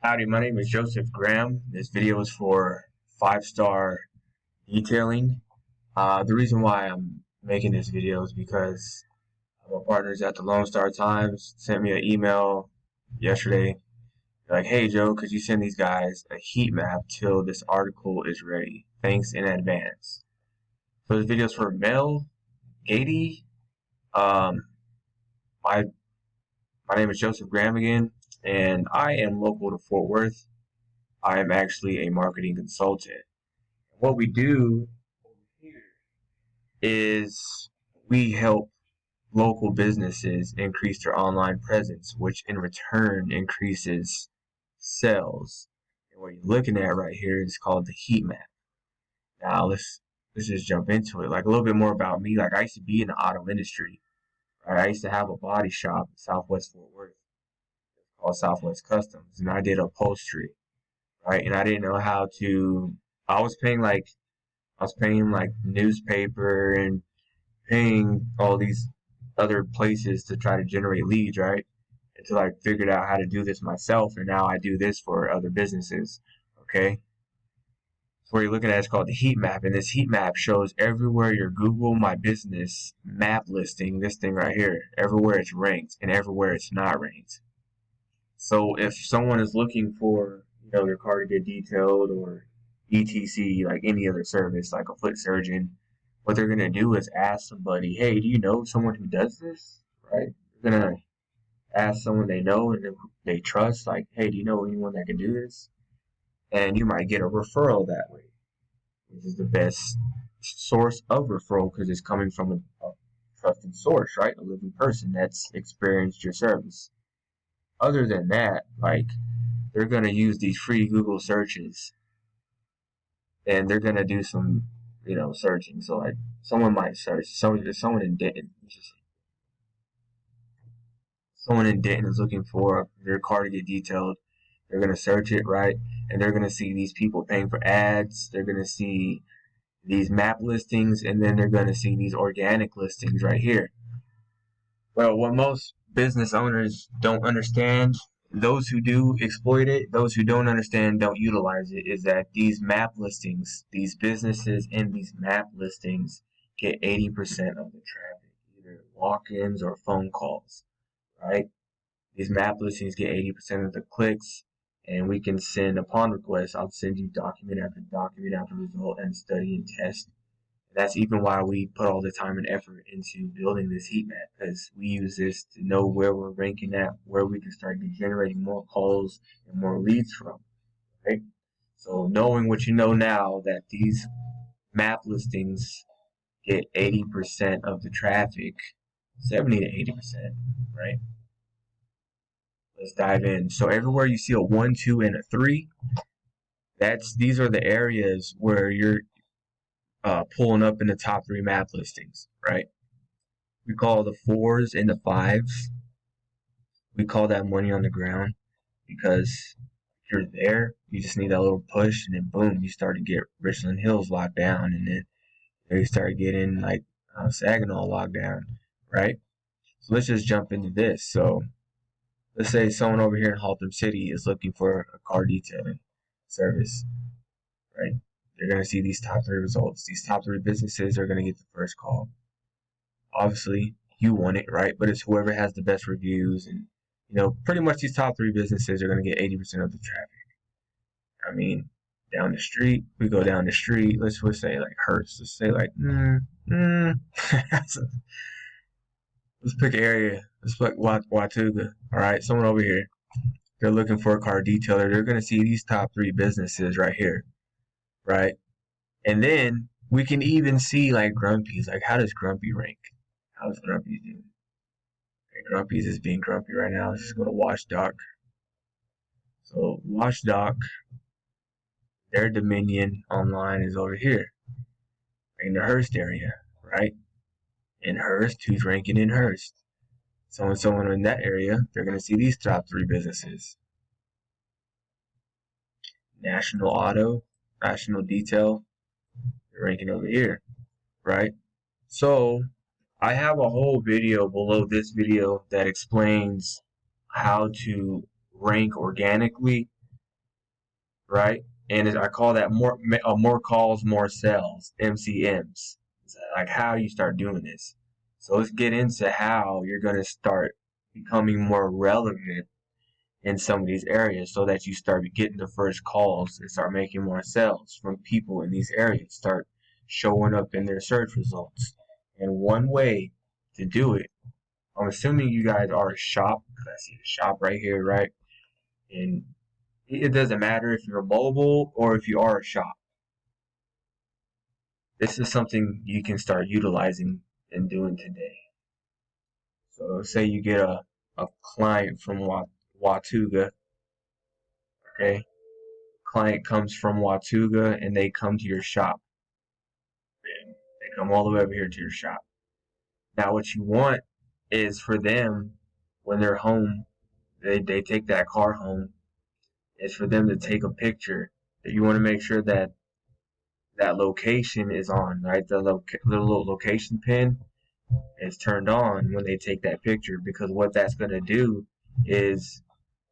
Howdy, my name is Joseph Graham. This video is for 5-star detailing. The reason why I'm making this video is because my partners at the Lone Star Times sent me an email yesterday. They're like, hey Joe, could you send these guys a heat map till this article is ready? Thanks in advance. So this video is for Mel Gady. Um, my name is Joseph Graham again, and I am local to Fort Worth. I am actually a marketing consultant. What we do over here is we help local businesses increase their online presence, which in return increases sales. And what you're looking at right here is called the heat map. Now let's just jump into it. Like a little bit more about me. Like I used to be in the auto industry. Right? I used to have a body shop in Southwest Fort Worth called Southwest Customs, and I did upholstery. Right, and I didn't know how to. I was paying like newspaper and paying all these other places to try to generate leads, right? Until I figured out how to do this myself, and now I do this for other businesses. Okay, so what you're looking at is called the heat map, and this heat map shows everywhere your Google My Business map listing, this thing right here, everywhere it's ranked and everywhere it's not ranked. So if someone is looking for, their car to get detailed or ETC, like any other service, like a foot surgeon, what they're going to do is ask somebody, hey, do you know someone who does this? Right? They're going to ask someone they know and they trust, like, hey, do you know anyone that can do this? And you might get a referral that way, which is the best source of referral because it's coming from a trusted source, right? A living person that's experienced your service. Other than that, like, they're going to use these free Google searches and they're going to do some, searching. So, like, someone might search, someone in Denton, someone in Denton is looking for their car to get detailed. They're going to search it, right? And they're going to see these people paying for ads. They're going to see these map listings, and then they're going to see these organic listings right here. Well, what most business owners don't understand, those who do exploit it, those who don't understand don't utilize it, is that these map listings, these businesses in these map listings get 80% of the traffic, either walk-ins or phone calls, right? These map listings get 80% of the clicks, and we can send, upon request, I'll send you document after result and study and test. That's even why we put all the time and effort into building this heat map, because we use this to know where we're ranking at, where we can start generating more calls and more leads from, right? So knowing what you know now, that these map listings get 80% of the traffic, 70 to 80%, right? Let's dive in. So everywhere you see a 1, 2, and a 3, these are the areas where you're pulling up in the top 3 map listings, right? We call the 4s and the 5s. We call that money on the ground because if you're there, you just need that little push, and then boom, you start to get Richland Hills locked down, and then you start getting like Saginaw locked down, right? So let's just jump into this. So let's say someone over here in Haltom City is looking for a car detailing service, right? They're going to see these top 3 results. These top 3 businesses are going to get the first call. Obviously, you want it, right? But it's whoever has the best reviews, and pretty much these top 3 businesses are going to get 80% of the traffic. I mean, down the street, we go down the street. Let's say like Hearst. Let's say like let's pick an area. Let's pick Watauga. All right, someone over here. They're looking for a car detailer. They're going to see these top 3 businesses right here, right? And then we can even see like Grumpy's. Like, how does Grumpy rank? How does Grumpy's do? Okay, Grumpy's is being grumpy right now. Let's just go to Watchdog. So Watchdog, their dominion online is over here in the Hearst area, right? In Hearst, who's ranking in Hearst? Someone in that area, they're going to see these top 3 businesses. National Auto, National Detail, they're ranking over here, right? So I have a whole video below this video that explains how to rank organically right? And I call that more calls, more sales, MCMs. It's like how you start doing this. So let's get into how you're going to start becoming more relevant in some of these areas so that you start getting the first calls and start making more sales from people in these areas, start showing up in their search results. And one way to do it, I'm assuming you guys are a shop, because I see the shop right here, right? And it doesn't matter if you're mobile or if you are a shop. This is something you can start utilizing and doing today. So say you get a client from Watuga, okay? Client comes from Watuga and they come to your shop. And they come all the way over here to your shop. Now what you want is for them, when they're home, they take that car home, is for them to take a picture. You want to make sure that that location is on, right? The little location pin is turned on when they take that picture, because what that's going to do is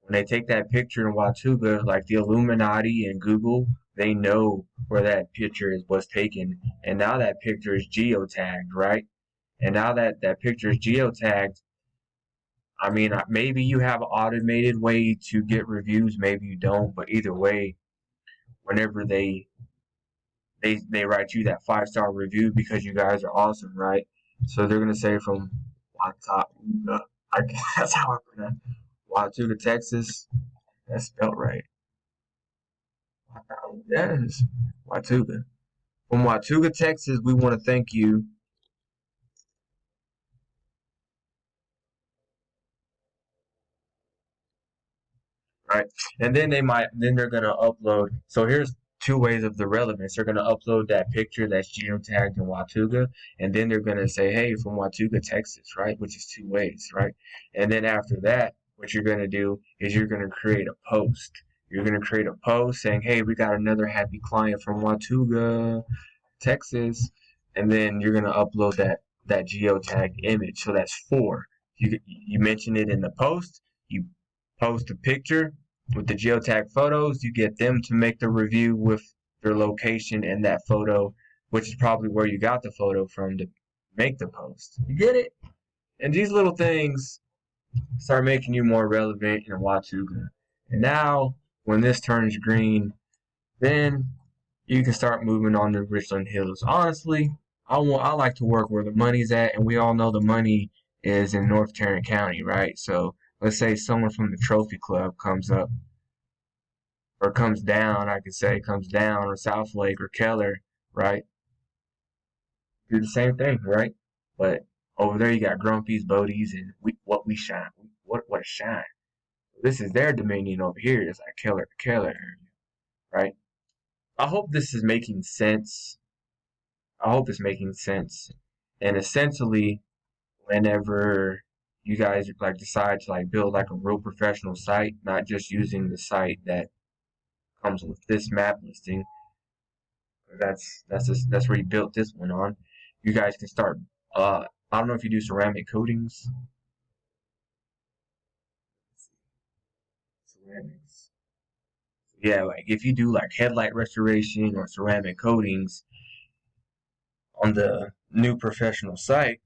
when they take that picture in Watuga, like the Illuminati and Google, they know where that picture was taken, and now that picture is geotagged, right? And now that that picture is geotagged, I mean, maybe you have an automated way to get reviews, maybe you don't, but either way, whenever they write you that 5-star review because you guys are awesome, right? So they're gonna say from Watuga, I guess that's how I pronounce it. Watuga, Texas. That's spelled right. Yes, Watuga. From Watuga, Texas, we want to thank you. Right, and then they're gonna upload. So here's two ways of the relevance. They're gonna upload that picture that's geotagged in Watuga, and then they're gonna say, "Hey, from Watuga, Texas," right? Which is two ways, right? And then after that, what you're gonna do is you're gonna create a post. You're gonna create a post saying, "Hey, we got another happy client from Watuga, Texas," and then you're gonna upload that geotagged image. So that's four. You mention it in the post. You post a picture with the geotag photos. You get them to make the review with their location and that photo, which is probably where you got the photo from to make the post. You get it? And these little things start making you more relevant in Watuga. And now, when this turns green, then you can start moving on to Richland Hills. Honestly, I like to work where the money's at, and we all know the money is in North Tarrant County, right? So let's say someone from the Trophy Club comes up or comes down, I could say comes down, or South Lake or Keller, right? Do the same thing, right? But over there you got Grumpy's, Bodie's, and we shine. What a shine. This is their dominion over here. It's like Keller to Keller, right? I hope this is making sense. I hope it's making sense. And essentially, whenever you guys like decide to like build like a real professional site, not just using the site that comes with this map listing. That's where you built this one on. You guys can start. I don't know if you do ceramic coatings. Ceramics. Yeah, like if you do like headlight restoration or ceramic coatings on the new professional site,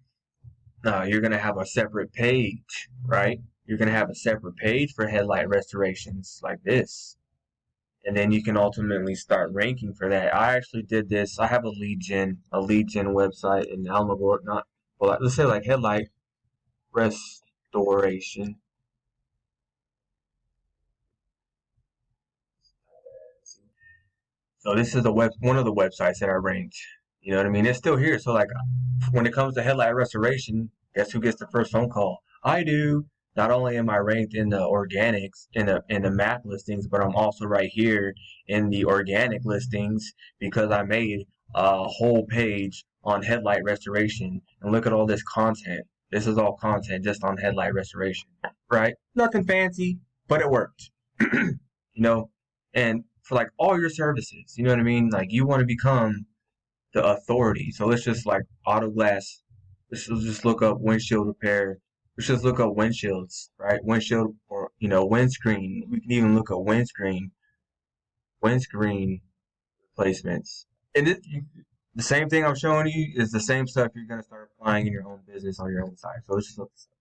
you're gonna have a separate page, right? You're gonna have a separate page for headlight restorations like this. And then you can ultimately start ranking for that. I actually did this. I have a lead gen website in Alamogordo, not well, let's say like headlight restoration. So this is one of the websites that I ranked. You know what I mean? It's still here. So like when it comes to headlight restoration, guess who gets the first phone call? I do. Not only am I ranked in the organics in the map listings, but I'm also right here in the organic listings because I made a whole page on headlight restoration. And look at all this content. This is all content just on headlight restoration, right? Nothing fancy, but it worked. You know, and for like all your services, you know what I mean? Like you want to become the authority. So let's just like auto glass. Let's just look up windshield repair. Let's just look up windshields, right? Windshield or windscreen. We can even look at windscreen windscreen replacements. And the same thing I'm showing you is the same stuff you're going to start applying in your own business on your own side. So let's just look this up.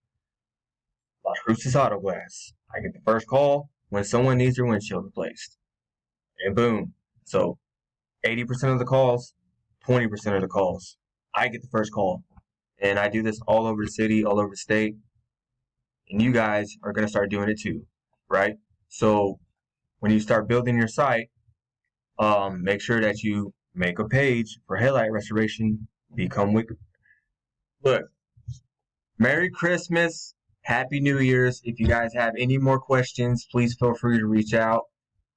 Las Cruces Auto Glass. I get the first call when someone needs their windshield replaced. And boom. So 80% of the calls, 20% of the calls, I get the first call. And I do this all over the city, all over the state. And you guys are going to start doing it too, right? So when you start building your site, make sure that you make a page for headlight restoration. Become wicked. Look, Merry Christmas, Happy New Year's. If you guys have any more questions, please feel free to reach out.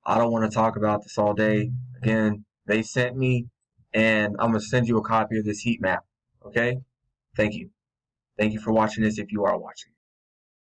I don't want to talk about this all day. Again, they sent me, and I'm going to send you a copy of this heat map. Okay? Thank you. Thank you for watching this if you are watching.